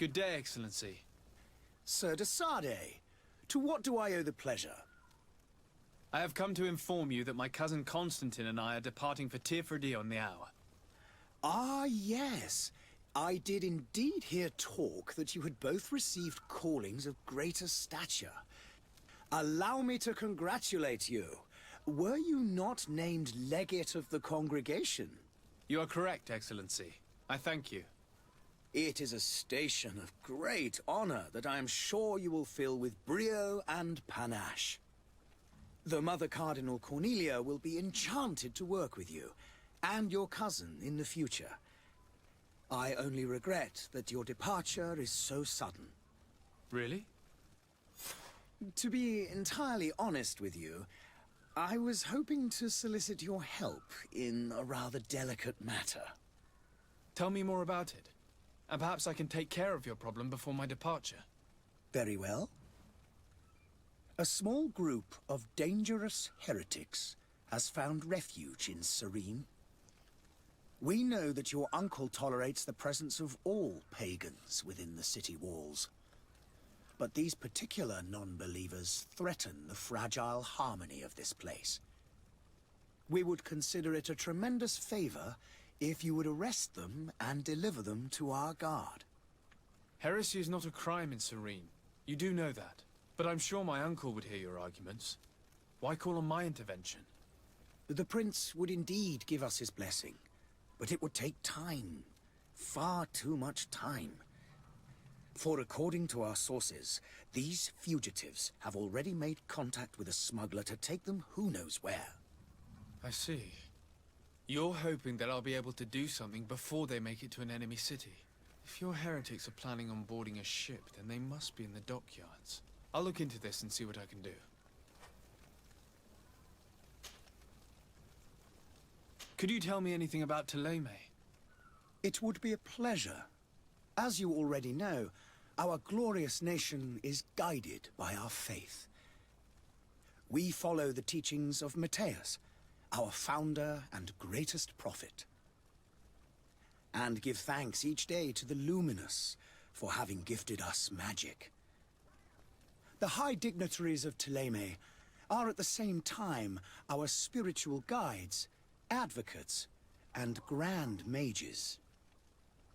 Good day, Excellency. Sir de Sardet, to what do I owe the pleasure? I have come to inform you that my cousin Constantine and I are departing for Tirfredi on the hour. Ah, yes. I did indeed hear talk that you had both received callings of greater stature. Allow me to congratulate you. Were you not named legate of the congregation? You are correct, Excellency. I thank you. It is a station of great honor that I am sure you will fill with brio and panache. The Mother Cardinal Cornelia will be enchanted to work with you, and your cousin in the future. I only regret that your departure is so sudden. Really? To be entirely honest with you, I was hoping to solicit your help in a rather delicate matter. Tell me more about it, and perhaps I can take care of your problem before my departure. Very well. A small group of dangerous heretics has found refuge in Serene. We know that your uncle tolerates the presence of all pagans within the city walls. But these particular non-believers threaten the fragile harmony of this place. We would consider it a tremendous favor if you would arrest them and deliver them to our guard. Heresy is not a crime in Serene. You do know that. But I'm sure my uncle would hear your arguments. Why call on my intervention? The prince would indeed give us his blessing, but it would take time. Far too much time. For according to our sources, these fugitives have already made contact with a smuggler to take them who knows where. I see. You're hoping that I'll be able to do something before they make it to an enemy city. If your heretics are planning on boarding a ship, then they must be in the dockyards. I'll look into this and see what I can do. Could you tell me anything about Thélème? It would be a pleasure. As you already know, our glorious nation is guided by our faith. We follow the teachings of Matthias, our founder and greatest prophet, and give thanks each day to the Luminous for having gifted us magic. The high dignitaries of Thélème are at the same time our spiritual guides, advocates, and grand mages.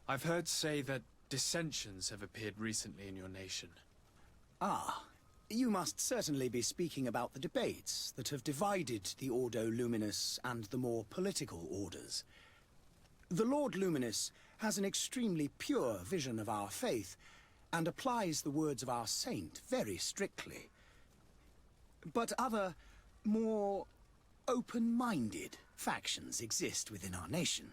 I've heard say that dissensions have appeared recently in your nation. Ah, you must certainly be speaking about the debates that have divided the Ordo Luminous and the more political orders. The Lord Luminous has an extremely pure vision of our faith, and applies the words of our saint very strictly. But other, more open-minded factions exist within our nation.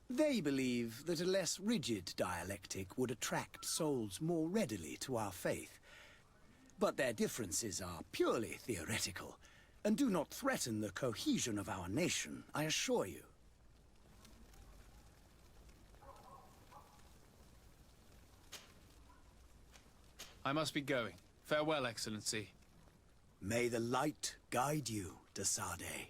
They believe that a less rigid dialectic would attract souls more readily to our faith. But their differences are purely theoretical, and do not threaten the cohesion of our nation, I assure you. I must be going. Farewell, Excellency. May the light guide you, de Sardet.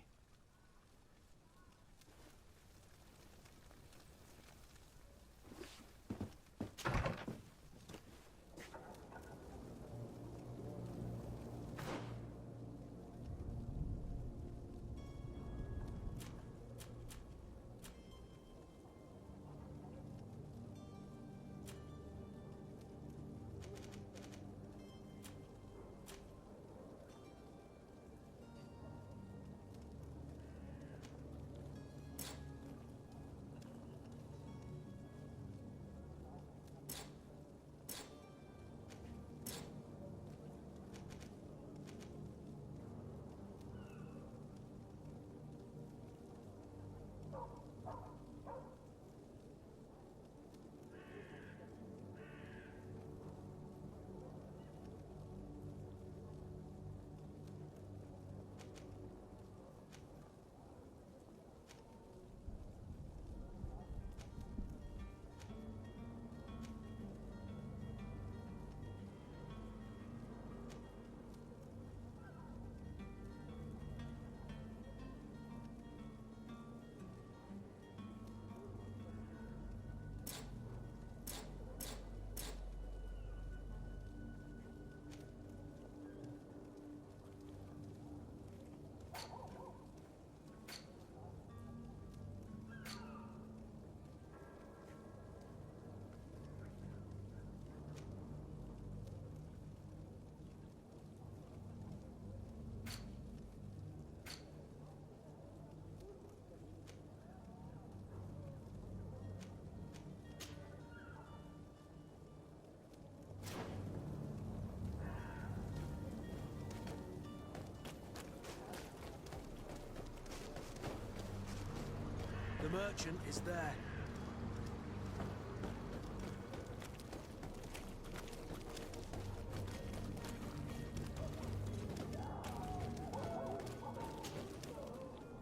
The merchant is there.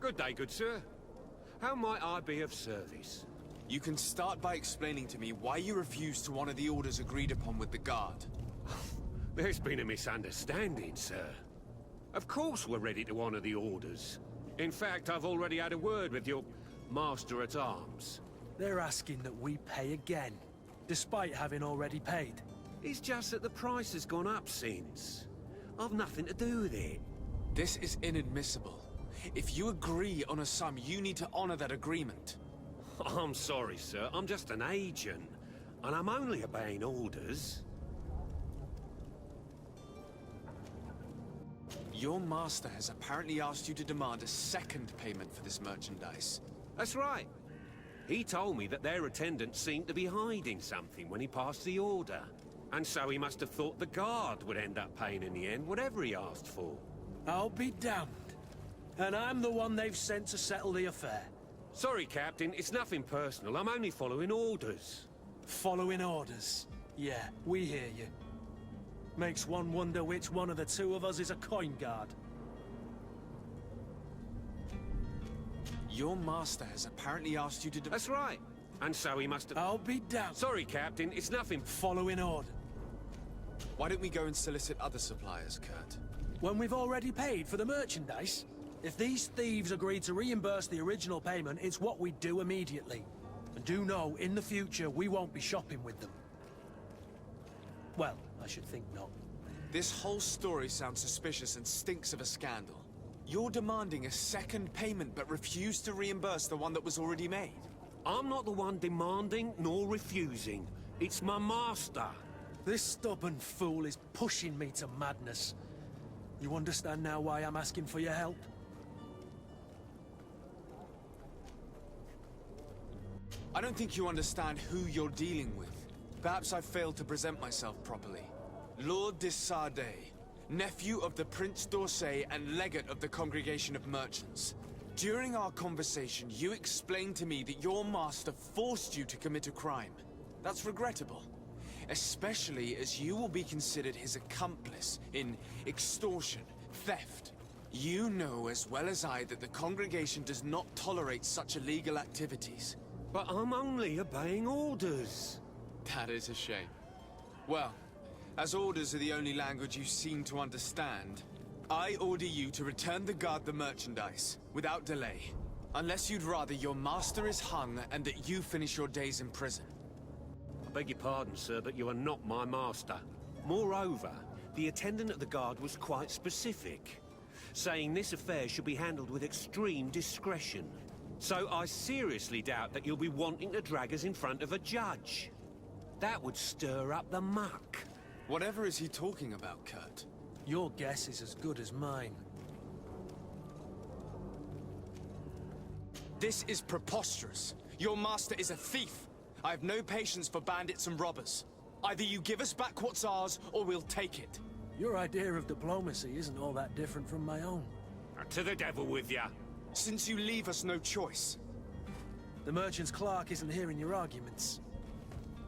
Good day, good sir. How might I be of service? You can start by explaining to me why you refuse to honor the orders agreed upon with the guard. There's been a misunderstanding, sir. Of course we're ready to honor the orders. In fact, I've already had a word with your master-at-arms. They're asking that we pay again, despite having already paid. It's just that the price has gone up since. I've nothing to do with it. This is inadmissible. If you agree on a sum, you need to honor that agreement. I'm sorry, sir. I'm just an agent. And I'm only obeying orders. Your master has apparently asked you to demand a second payment for this merchandise. That's right. He told me that their attendant seemed to be hiding something when he passed the order. And so he must have thought the guard would end up paying in the end, whatever he asked for. I'll be damned. And I'm the one they've sent to settle the affair. Sorry, Captain. It's nothing personal. I'm only following orders. Following orders. Yeah, we hear you. Makes one wonder which one of the two of us is a coin guard. Your master has apparently asked you to That's right. And so he must have... I'll be damned. Sorry, Captain. It's nothing... Following order. Why don't we go and solicit other suppliers, Kurt? When we've already paid for the merchandise? If these thieves agree to reimburse the original payment, it's what we do immediately. And do know, in the future, we won't be shopping with them. Well, I should think not. This whole story sounds suspicious and stinks of a scandal. You're demanding a second payment but refuse to reimburse the one that was already made. I'm not the one demanding nor refusing. It's my master. This stubborn fool is pushing me to madness. You understand now why I'm asking for your help? I don't think you understand who you're dealing with. Perhaps I failed to present myself properly. Lord de Sardet, nephew of the Prince d'Orsay and legate of the Congregation of Merchants. During our conversation, you explained to me that your master forced you to commit a crime. That's regrettable, especially as you will be considered his accomplice in extortion, theft. You know as well as I that the Congregation does not tolerate such illegal activities. But I'm only obeying orders. That is a shame. Well, as orders are the only language you seem to understand, I order you to return the guard the merchandise, without delay. Unless you'd rather your master is hung and that you finish your days in prison. I beg your pardon, sir, but you are not my master. Moreover, the attendant at the guard was quite specific, saying this affair should be handled with extreme discretion. So I seriously doubt that you'll be wanting to drag us in front of a judge. That would stir up the muck. Whatever is he talking about, Kurt? Your guess is as good as mine. This is preposterous. Your master is a thief. I have no patience for bandits and robbers. Either you give us back what's ours, or we'll take it. Your idea of diplomacy isn't all that different from my own. To the devil with ya. Since you leave us no choice. The merchant's clerk isn't hearing your arguments.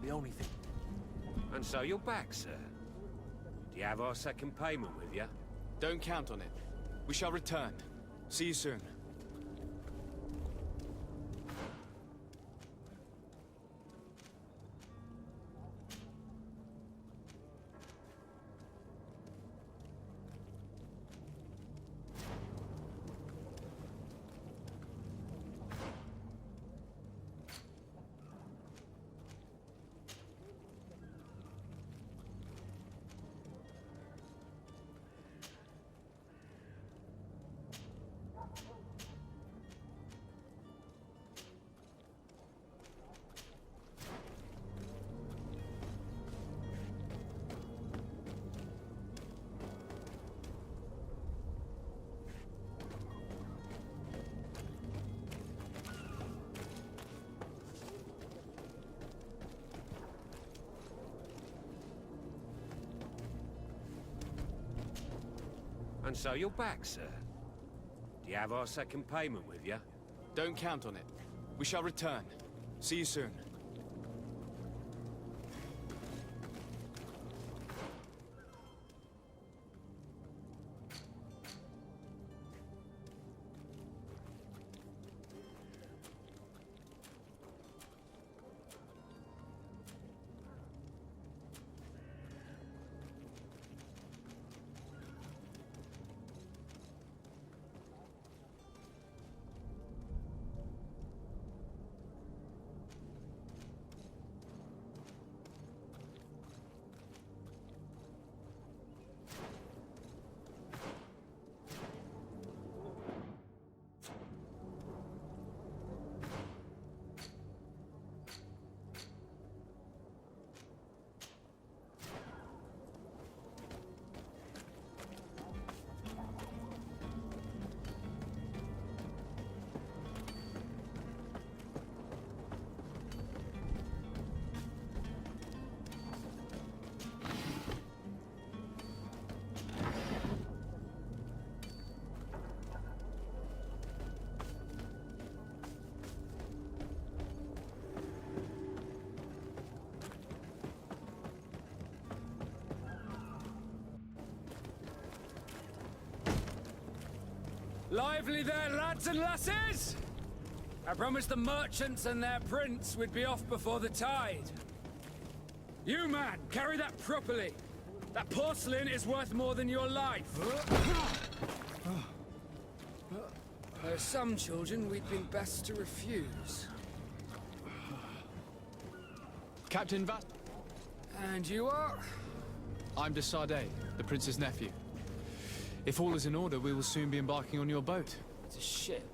The only thing... And so you're back, sir. Do you have our second payment with you? Don't count on it. We shall return. See you soon. And so you're back, sir. Do you have our second payment with you? Don't count on it. We shall return. See you soon. Lively there, lads and lasses! I promised the merchants and their prince we'd be off before the tide. You, man, carry that properly. That porcelain is worth more than your life. There are some children we'd been best to refuse. Captain Vass... And you are? I'm de Sardet, the prince's nephew. If all is in order, we will soon be embarking on your boat. It's a ship,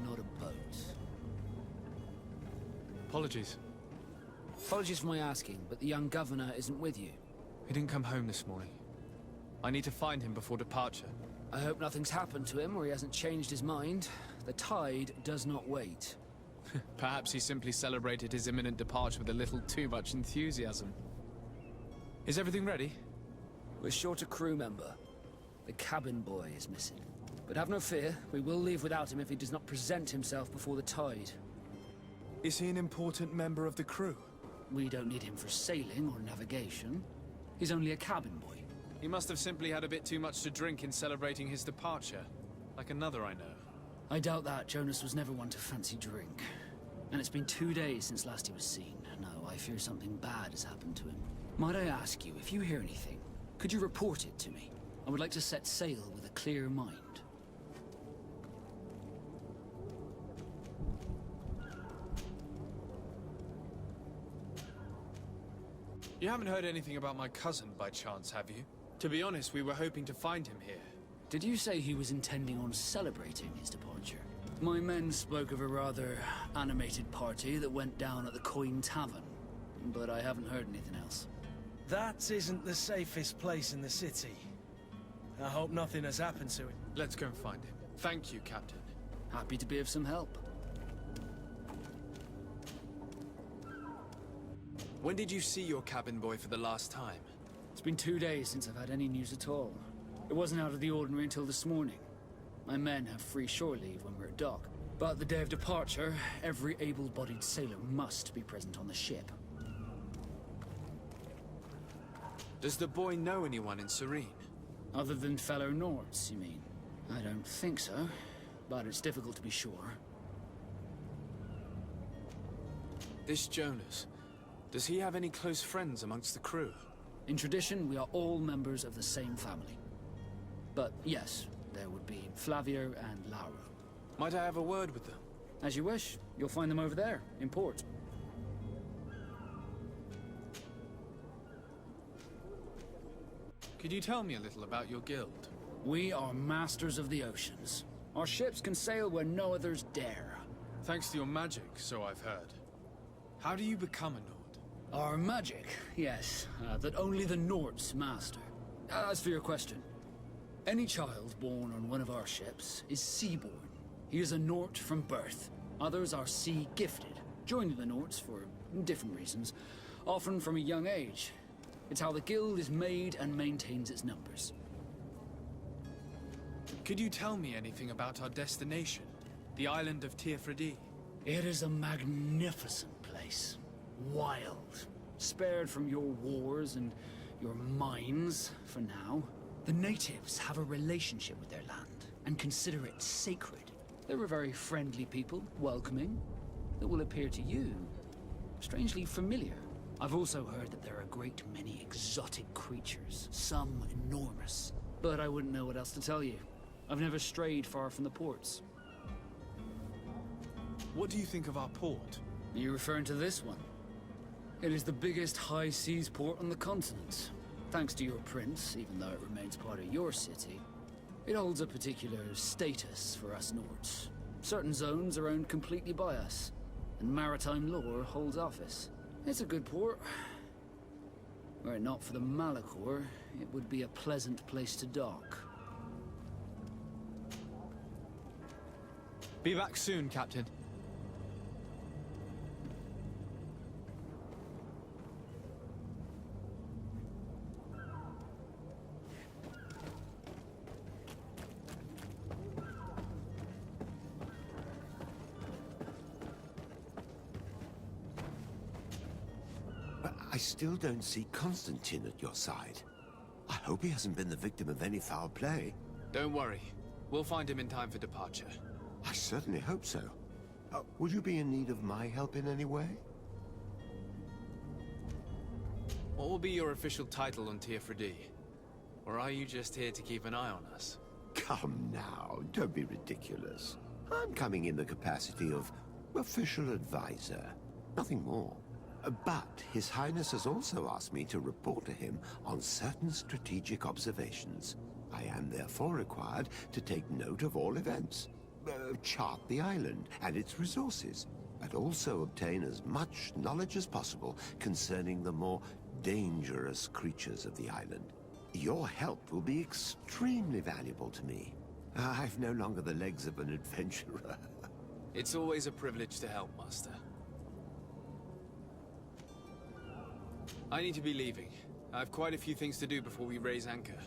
not a boat. Apologies. Apologies for my asking, but the young governor isn't with you. He didn't come home this morning. I need to find him before departure. I hope nothing's happened to him or he hasn't changed his mind. The tide does not wait. Perhaps he simply celebrated his imminent departure with a little too much enthusiasm. Is everything ready? We're short a crew member. The cabin boy is missing. But have no fear, we will leave without him if he does not present himself before the tide. Is he an important member of the crew? We don't need him for sailing or navigation. He's only a cabin boy. He must have simply had a bit too much to drink in celebrating his departure. Like another I know. I doubt that. Jonas was never one to fancy drink. And it's been 2 days since last he was seen. No, I fear something bad has happened to him. Might I ask you, if you hear anything, could you report it to me? I would like to set sail with a clear mind. You haven't heard anything about my cousin by chance, have you? To be honest, we were hoping to find him here. Did you say he was intending on celebrating his departure? My men spoke of a rather animated party that went down at the Coin Tavern, but I haven't heard anything else. That isn't the safest place in the city. I hope nothing has happened to him. Let's go and find him. Thank you, Captain. Happy to be of some help. When did you see your cabin boy for the last time? It's been 2 days since I've had any news at all. It wasn't out of the ordinary until this morning. My men have free shore leave when we're at dock. But the day of departure, every able-bodied sailor must be present on the ship. Does the boy know anyone in Serene? Other than fellow Nords, you mean? I don't think so, but it's difficult to be sure. This Jonas, does he have any close friends amongst the crew? In tradition, we are all members of the same family. But yes, there would be Flavio and Lauro. Might I have a word with them? As you wish. You'll find them over there, in port. Could you tell me a little about your guild? We are masters of the oceans. Our ships can sail where no others dare. Thanks to your magic, so I've heard. How do you become a Nord? Our magic, yes, that only the Nords master. As for your question, any child born on one of our ships is seaborn. He is a Nord from birth. Others are sea-gifted, joining the Nords for different reasons, often from a young age. It's how the guild is made and maintains its numbers. Could you tell me anything about our destination? The island of Teofredi. It is a magnificent place. Wild. Spared from your wars and your mines, for now. The natives have a relationship with their land, and consider it sacred. They're a very friendly people, welcoming, that will appear to you strangely familiar. I've also heard that there are a great many exotic creatures, some enormous. But I wouldn't know what else to tell you. I've never strayed far from the ports. What do you think of our port? Are you referring to this one? It is the biggest high seas port on the continent. Thanks to your prince, even though it remains part of your city, it holds a particular status for us Nords. Certain zones are owned completely by us, and maritime law holds office. It's a good port. Were it not for the Malachor, it would be a pleasant place to dock. Be back soon, Captain. But I still don't see Constantine at your side. I hope he hasn't been the victim of any foul play. Don't worry. We'll find him in time for departure. I certainly hope so. Would you be in need of my help in any way? What will be your official title on Teofredi? Or are you just here to keep an eye on us? Come now, don't be ridiculous. I'm coming in the capacity of official advisor, nothing more. But His Highness has also asked me to report to him on certain strategic observations. I am therefore required to take note of all events, chart the island and its resources, and also obtain as much knowledge as possible concerning the more dangerous creatures of the island. Your help will be extremely valuable to me. I've no longer the legs of an adventurer. It's always a privilege to help, Master. I need to be leaving. I have quite a few things to do before we raise anchor.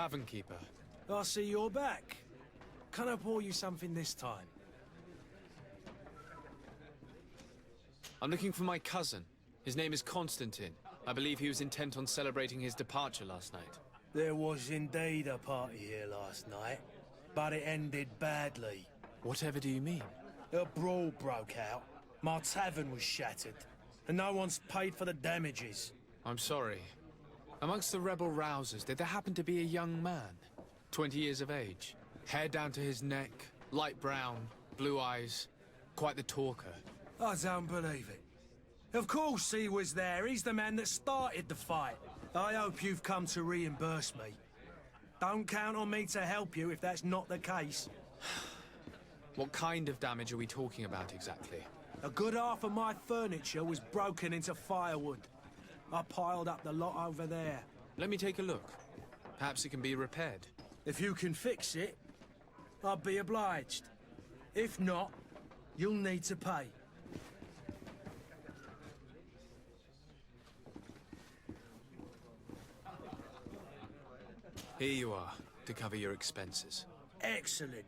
tavern keeper. I see you're back. Can I pour you something this time? I'm looking for my cousin. His name is Constantine. I believe he was intent on celebrating his departure last night. There was indeed a party here last night, but it ended badly. Whatever do you mean? A brawl broke out. My tavern was shattered, and no one's paid for the damages. I'm sorry. Amongst the rebel rousers, did there happen to be a young man? 20 years of age. Hair down to his neck, light brown, blue eyes. Quite the talker. I don't believe it. Of course he was there. He's the man that started the fight. I hope you've come to reimburse me. Don't count on me to help you if that's not the case. What kind of damage are we talking about exactly? A good half of my furniture was broken into firewood. I piled up the lot over there. Let me take a look. Perhaps it can be repaired. If you can fix it, I'll be obliged. If not, you'll need to pay. Here you are, to cover your expenses. Excellent.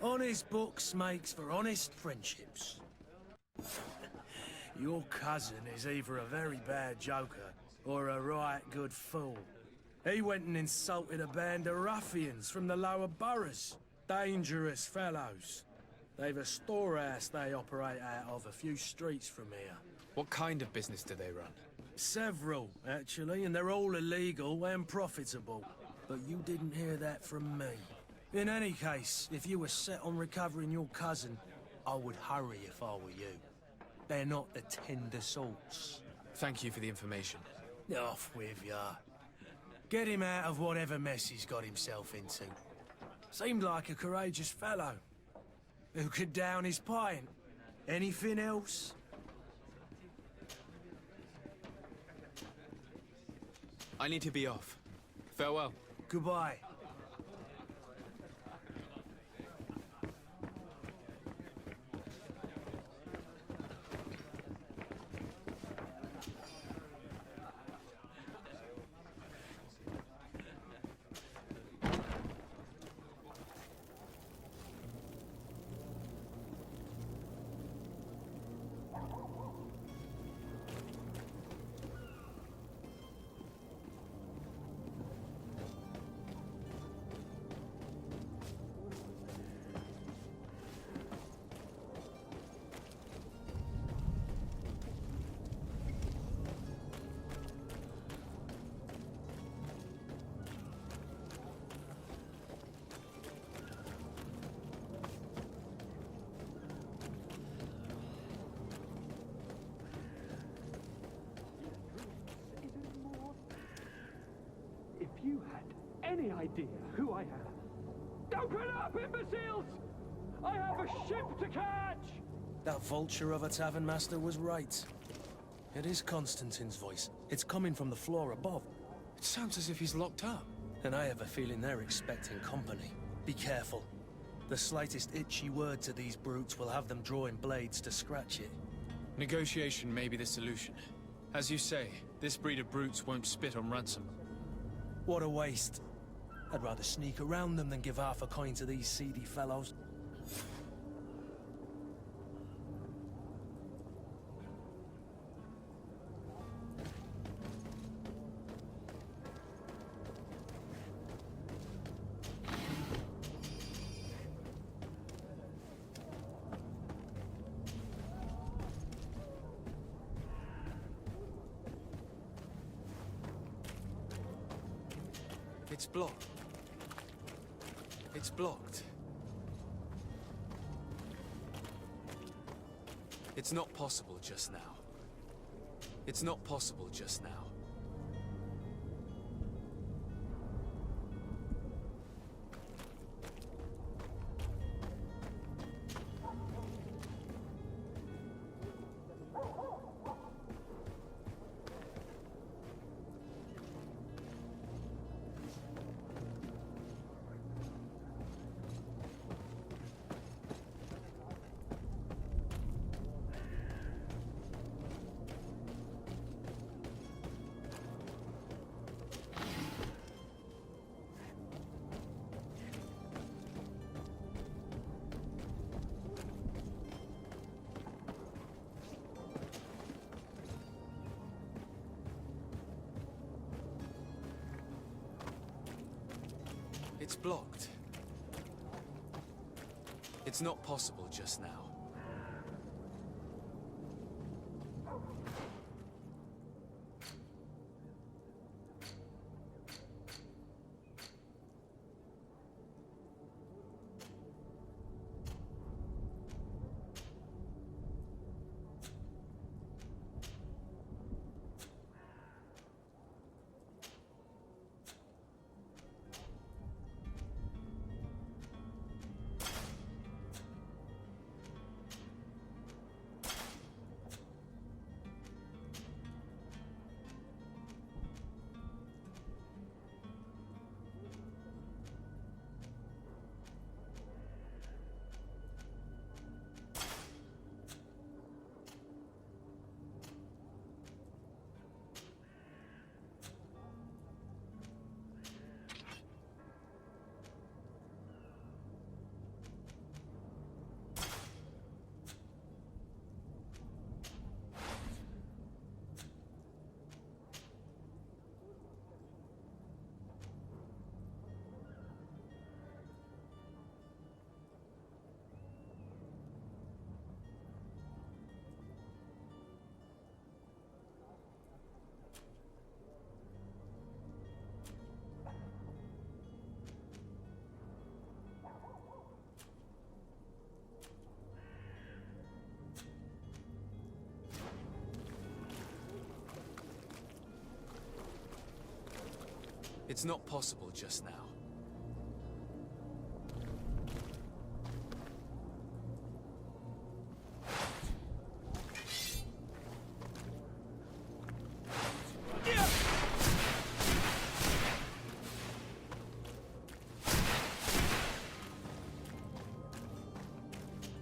Honest books makes for honest friendships. Your cousin is either a very bad joker or a right good fool. He went and insulted a band of ruffians from the lower boroughs. Dangerous fellows. They've a storehouse they operate out of a few streets from here. What kind of business do they run? Several, actually, and they're all illegal and profitable. But you didn't hear that from me. In any case, if you were set on recovering your cousin, I would hurry if I were you. They're not the tender sorts. Thank you for the information. Off with ya. Get him out of whatever mess he's got himself into. Seemed like a courageous fellow. Who could down his pint. Anything else? I need to be off. Farewell. Goodbye. If you had any idea who I am... Open up, imbeciles! I have a ship to catch! That vulture of a tavern master was right. It is Constantine's voice. It's coming from the floor above. It sounds as if he's locked up. And I have a feeling they're expecting company. Be careful. The slightest itchy word to these brutes will have them drawing blades to scratch it. Negotiation may be the solution. As you say, this breed of brutes won't spit on ransom. What a waste. I'd rather sneak around them than give half a coin to these seedy fellows. It's blocked. It's blocked. It's not possible just now. It's not possible just now. It's blocked. It's not possible just now. It's not possible just now.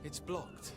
It's blocked.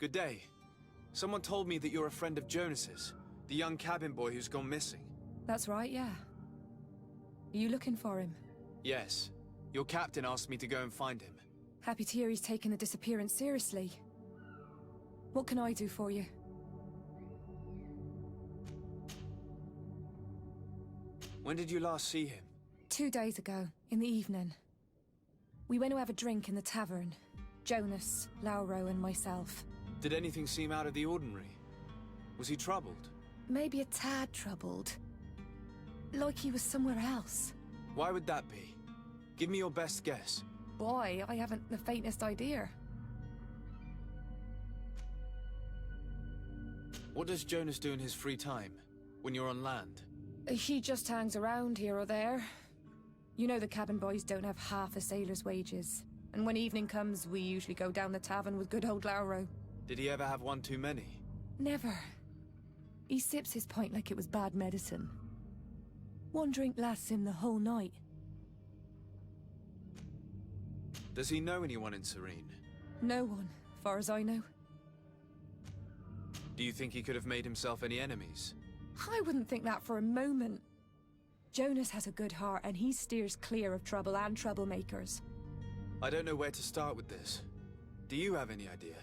Good day. Someone told me that you're a friend of Jonas's, the young cabin boy who's gone missing. That's right, yeah. Are you looking for him? Yes. Your captain asked me to go and find him. Happy to hear he's taken the disappearance seriously. What can I do for you? When did you last see him? 2 days ago, in the evening. We went to have a drink in the tavern. Jonas, Lauro, and myself. Did anything seem out of the ordinary? Was he troubled? Maybe a tad troubled. Like he was somewhere else. Why would that be? Give me your best guess. Boy, I haven't the faintest idea. What does Jonas do in his free time, when you're on land? He just hangs around here or there. You know the cabin boys don't have half a sailor's wages. And when evening comes, we usually go down the tavern with good old Lauro. Did he ever have one too many? Never. He sips his pint like it was bad medicine. One drink lasts him the whole night. Does he know anyone in Serene? No one, far as I know. Do you think he could have made himself any enemies? I wouldn't think that for a moment. Jonas has a good heart and he steers clear of trouble and troublemakers. I don't know where to start with this. Do you have any idea?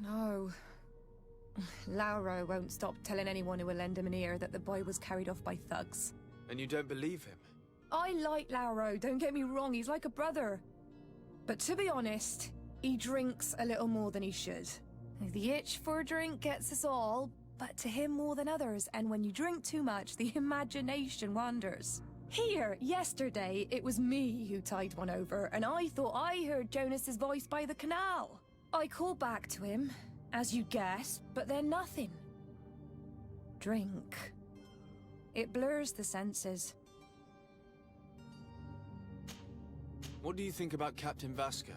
No. Lauro won't stop telling anyone who will lend him an ear that the boy was carried off by thugs. And you don't believe him? I like Lauro, don't get me wrong, he's like a brother. But to be honest, he drinks a little more than he should. The itch for a drink gets us all, but to him more than others, and when you drink too much, the imagination wanders. Here, yesterday, it was me who tied one over, and I thought I heard Jonas's voice by the canal. I called back to him, as you guessed, but then nothing. Drink. It blurs the senses. What do you think about Captain Vasco?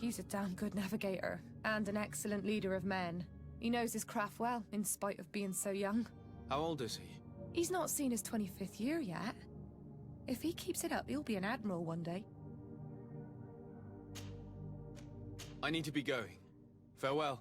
He's a damn good navigator, and an excellent leader of men. He knows his craft well, in spite of being so young. How old is he? He's not seen his 25th year yet. If he keeps it up, he'll be an admiral one day. I need to be going. Farewell.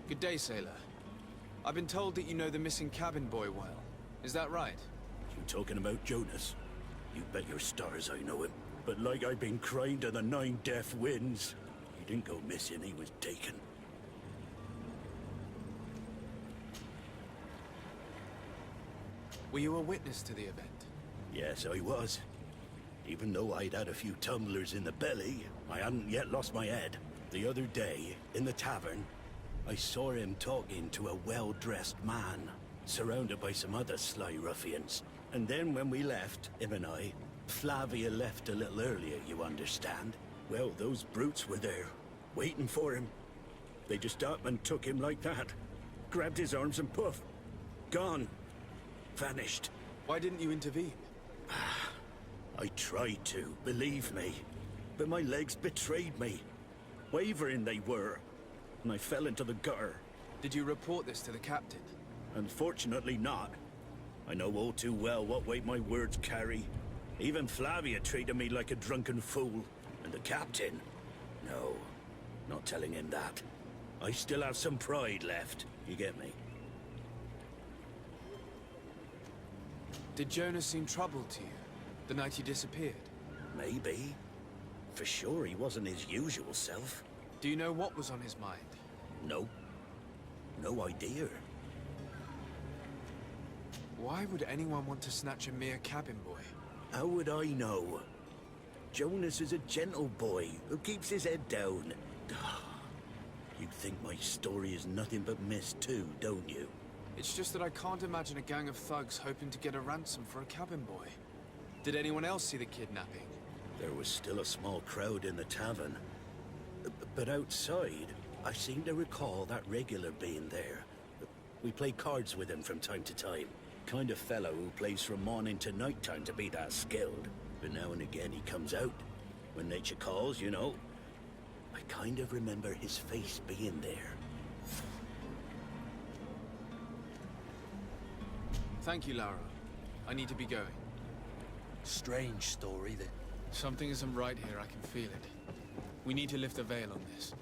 Good day, sailor. I've been told that you know the missing cabin boy well. Is that right? You talking about Jonas? You bet your stars I know him. But like I've been crying to the 9 deaf winds, he didn't go missing, he was taken. Were you a witness to the event? Yes, I was. Even though I'd had a few tumblers in the belly, I hadn't yet lost my head. The other day, in the tavern, I saw him talking to a well-dressed man, surrounded by some other sly ruffians. And then when we left, him and I, Flavia left a little earlier, you understand? Well, those brutes were there, waiting for him. They just up and took him like that. Grabbed his arms and poof. Gone. Vanished. Why didn't you intervene? I tried to, believe me. But my legs betrayed me. Wavering they were. And I fell into the gutter. Did you report this to the captain? Unfortunately not. I know all too well what weight my words carry. Even Flavia treated me like a drunken fool. And the captain? No, not telling him that. I still have some pride left, you get me? Did Jonas seem troubled to you, the night he disappeared? Maybe. For sure he wasn't his usual self. Do you know what was on his mind? No. No idea. Why would anyone want to snatch a mere cabin boy? How would I know? Jonas is a gentle boy who keeps his head down. You think my story is nothing but mist too, don't you? It's just that I can't imagine a gang of thugs hoping to get a ransom for a cabin boy. Did anyone else see the kidnapping? There was still a small crowd in the tavern. But outside, I seem to recall that regular being there. We play cards with him from time to time. Kind of fellow who plays from morning to night time to be that skilled. But now and again he comes out. When nature calls, you know. I kind of remember his face being there. Thank you, Lauro. I need to be going. Strange story, that. Something isn't right here, I can feel it. We need to lift the veil on this.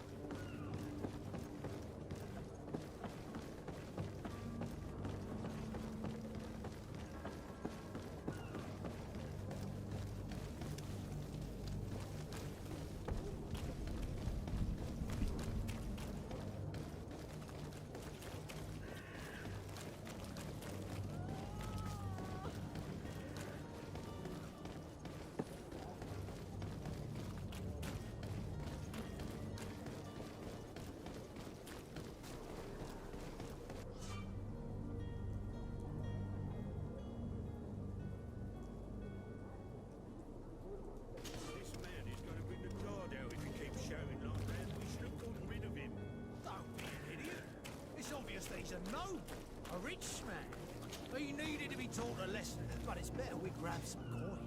This man is going to bring the guard out if he keeps shouting like that. We should have gotten rid of him. Don't be an idiot. It's obvious that he's a noble, a rich man. He needed to be taught a lesson, but it's better we grab some coin.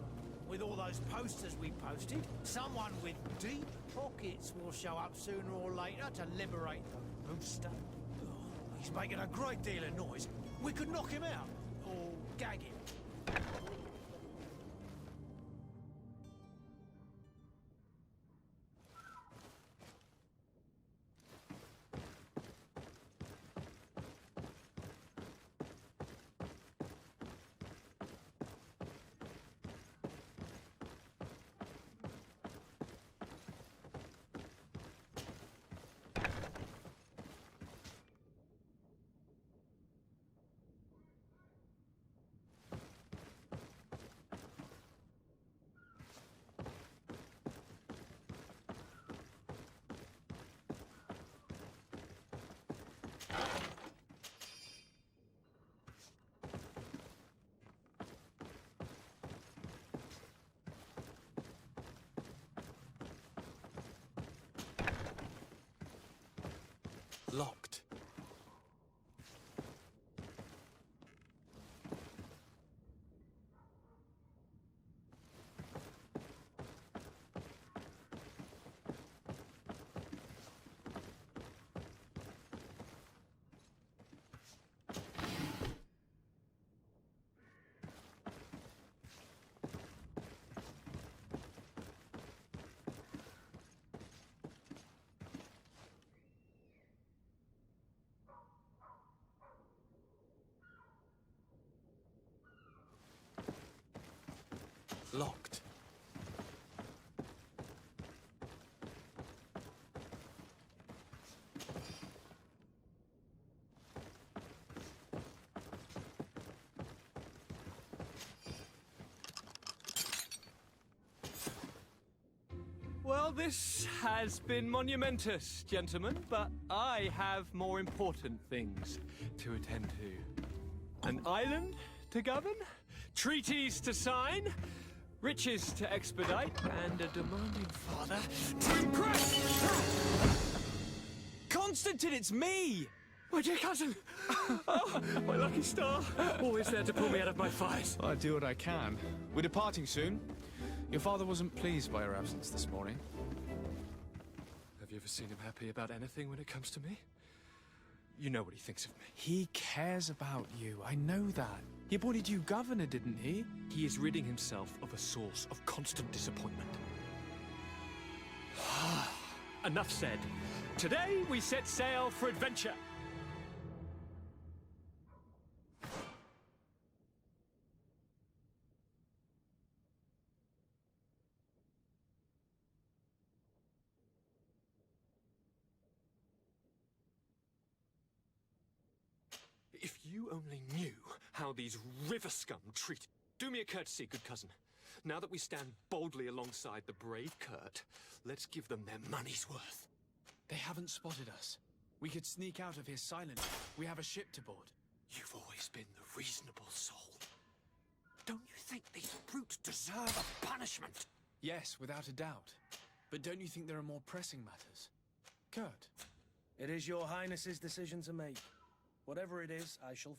With all those posters we posted, someone with deep pockets will show up sooner or later to liberate the rooster. Oh, he's making a great deal of noise. We could knock him out, or gag him. Locked. Locked. Well, this has been monumentous, gentlemen, but I have more important things to attend to. An island to govern, treaties to sign, riches to expedite, and a demanding father to impress! Constantine, it's me! My dear cousin! Oh, my lucky star! Always there to pull me out of my fires. I do what I can. We're departing soon. Your father wasn't pleased by your absence this morning. Have you ever seen him happy about anything when it comes to me? You know what he thinks of me. He cares about you, I know that. He appointed you governor, didn't he? He is ridding himself of a source of constant disappointment. Enough said. Today we set sail for adventure. If you only knew how these river scum treat... Do me a courtesy, good cousin. Now that we stand boldly alongside the brave Kurt, let's give them their money's worth. They haven't spotted us. We could sneak out of here silently. We have a ship to board. You've always been the reasonable soul. Don't you think these brutes deserve a punishment? Yes, without a doubt. But don't you think there are more pressing matters? Kurt? It is your highness's decision to make. Whatever it is, I shall...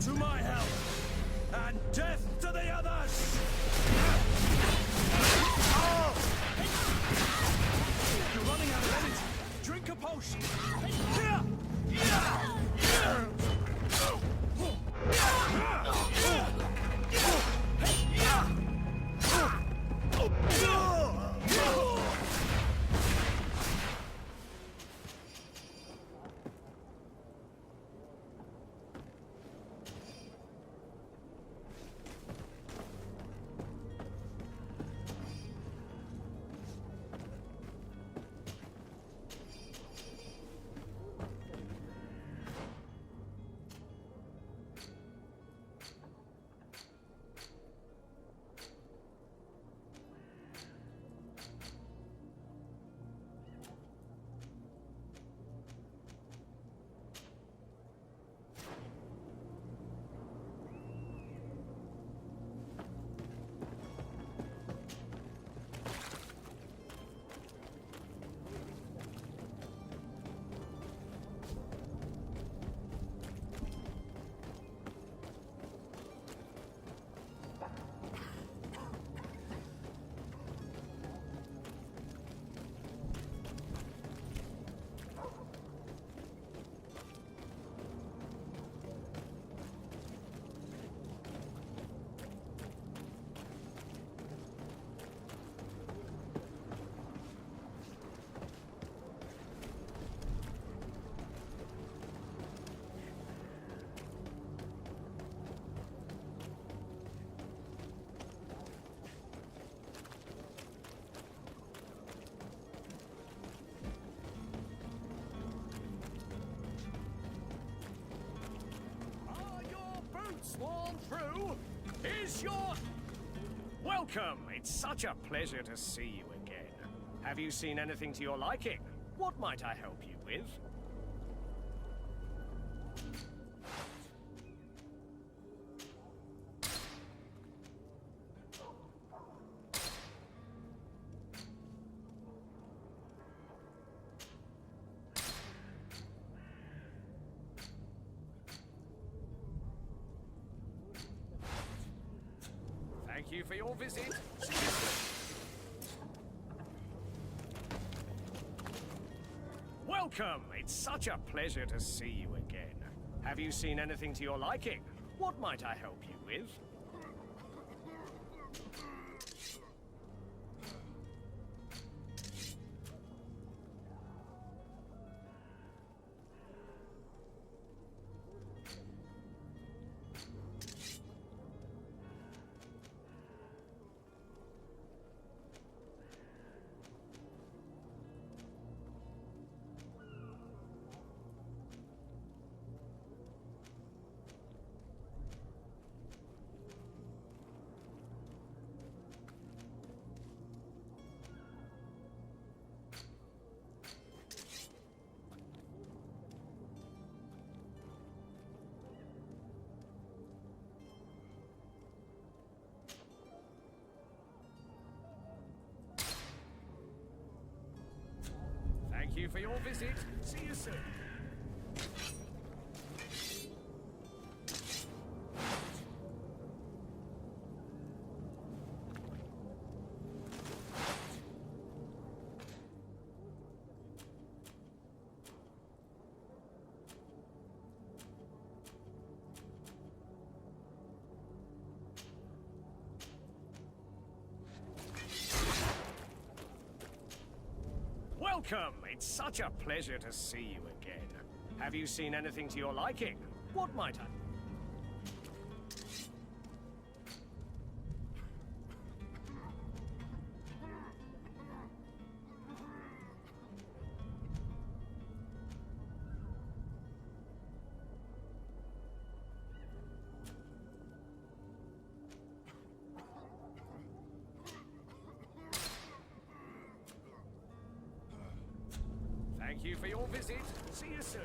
to my help, and death to the others! You're running out of energy. Drink a potion. Sworn through is your... Welcome! It's such a pleasure to see you again. Have you seen anything to your liking? What might I help you with? Thank you for your visit. See you soon. Welcome! It's such a pleasure to see you again. Have you seen anything to your liking? What might I help you with? Thank you for your visit. See you soon. Welcome! It's such a pleasure to see you again. Have you seen anything to your liking? What might I... Thank you for your visit. See you soon.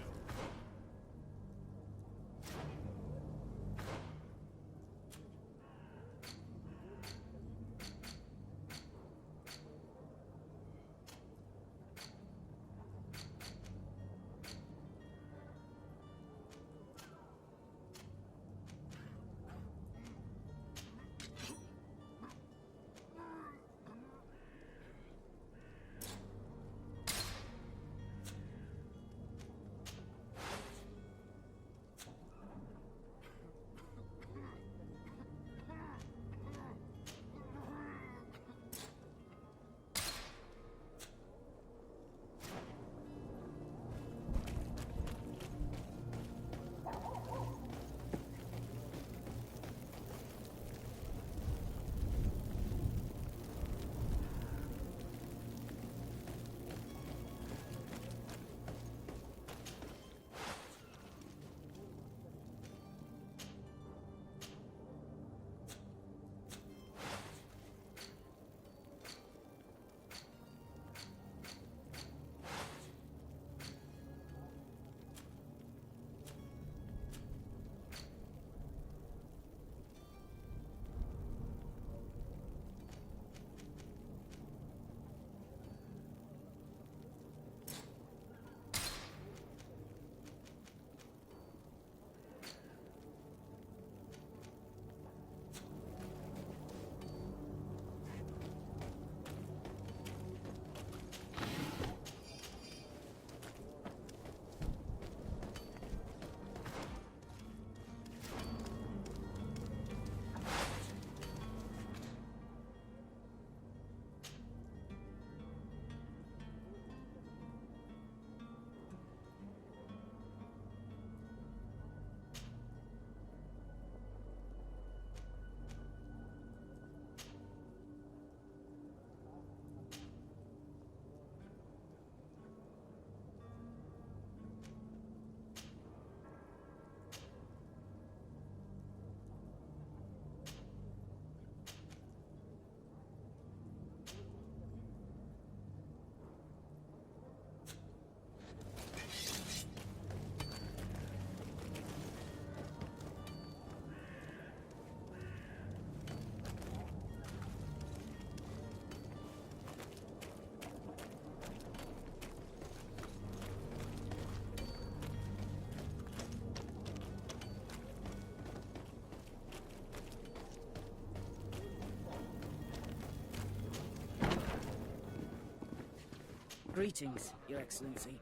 Greetings, Your Excellency.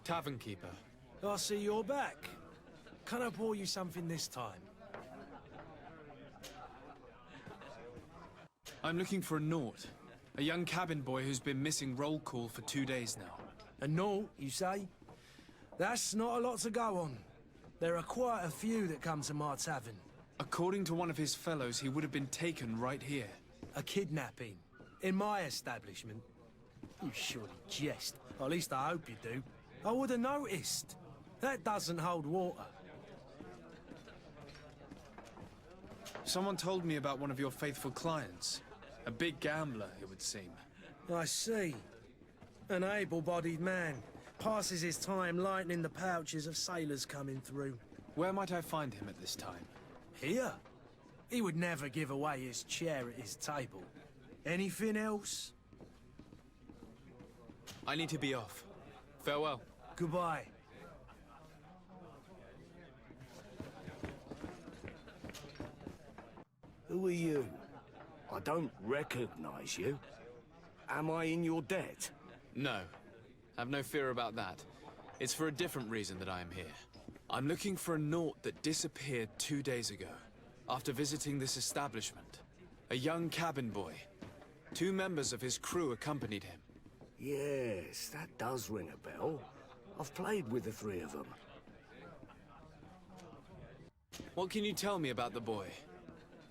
Tavern keeper. I see you're back. Can I pour you something this time? I'm looking for a Nort. A young cabin boy who's been missing roll call for 2 days now. A Nort, you say? That's not a lot to go on. There are quite a few that come to my tavern. According to one of his fellows, he would have been taken right here. A kidnapping? In my establishment? You surely jest. Or at least I hope you do. I would have noticed. That doesn't hold water. Someone told me about one of your faithful clients. A big gambler, it would seem. I see. An able-bodied man. Passes his time lightening the pouches of sailors coming through. Where might I find him at this time? Here? He would never give away his chair at his table. Anything else? I need to be off. Farewell. Goodbye. Who are you? I don't recognize you. Am I in your debt? No. Have no fear about that. It's for a different reason that I am here. I'm looking for a Nort that disappeared 2 days ago, after visiting this establishment. A young cabin boy. 2 members of his crew accompanied him. Yes, that does ring a bell. I've played with the 3 of them. What can you tell me about the boy?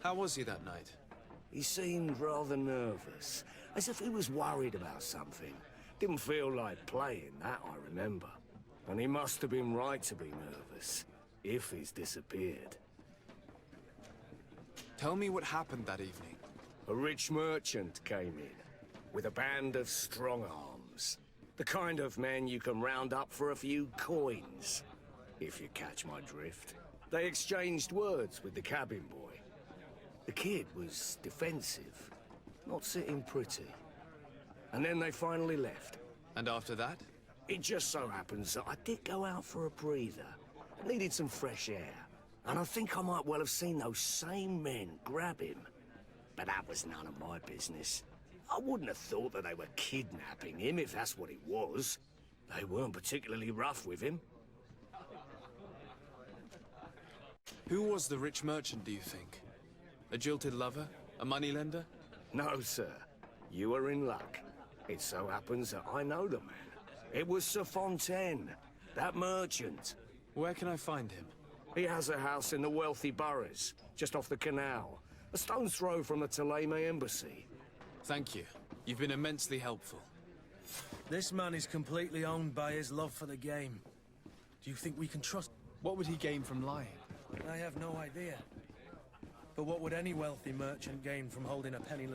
How was he that night? He seemed rather nervous, as if he was worried about something. Didn't feel like playing, that I remember. And he must have been right to be nervous, if he's disappeared. Tell me what happened that evening. A rich merchant came in, with a band of strong arms. The kind of men you can round up for a few coins, if you catch my drift. They exchanged words with the cabin boy. The kid was defensive, not sitting pretty. And then they finally left. And after that? It just so happens that I did go out for a breather. I needed some fresh air. And I think I might well have seen those same men grab him. But that was none of my business. I wouldn't have thought that they were kidnapping him, if that's what it was. They weren't particularly rough with him. Who was the rich merchant, do you think? A jilted lover? A moneylender? No, sir. You are in luck. It so happens that I know the man. It was Sir Fontaine, that merchant. Where can I find him? He has a house in the wealthy boroughs, just off the canal. A stone's throw from the Theleme embassy. Thank you. You've been immensely helpful. This man is completely owned by his love for the game. Do you think we can trust... What would he gain from lying? I have no idea. But what would any wealthy merchant gain from holding a penniless